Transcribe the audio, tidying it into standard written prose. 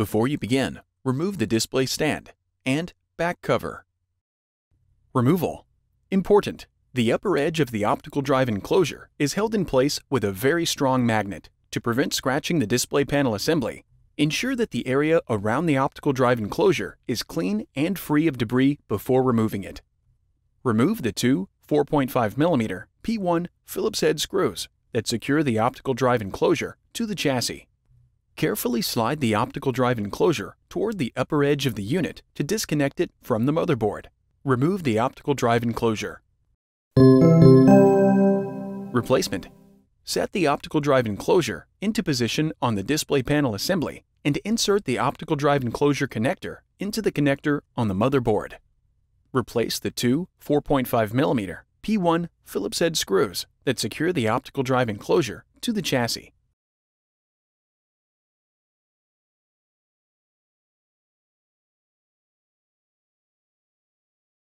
Before you begin, remove the display stand and back cover. Removal. Important. The upper edge of the optical drive enclosure is held in place with a very strong magnet to prevent scratching the display panel assembly. Ensure that the area around the optical drive enclosure is clean and free of debris before removing it. Remove the two 4.5mm P1 Phillips head screws that secure the optical drive enclosure to the chassis. Carefully slide the optical drive enclosure toward the upper edge of the unit to disconnect it from the motherboard. Remove the optical drive enclosure. Replacement. Set the optical drive enclosure into position on the display panel assembly and insert the optical drive enclosure connector into the connector on the motherboard. Replace the two 4.5mm P1 Phillips head screws that secure the optical drive enclosure to the chassis.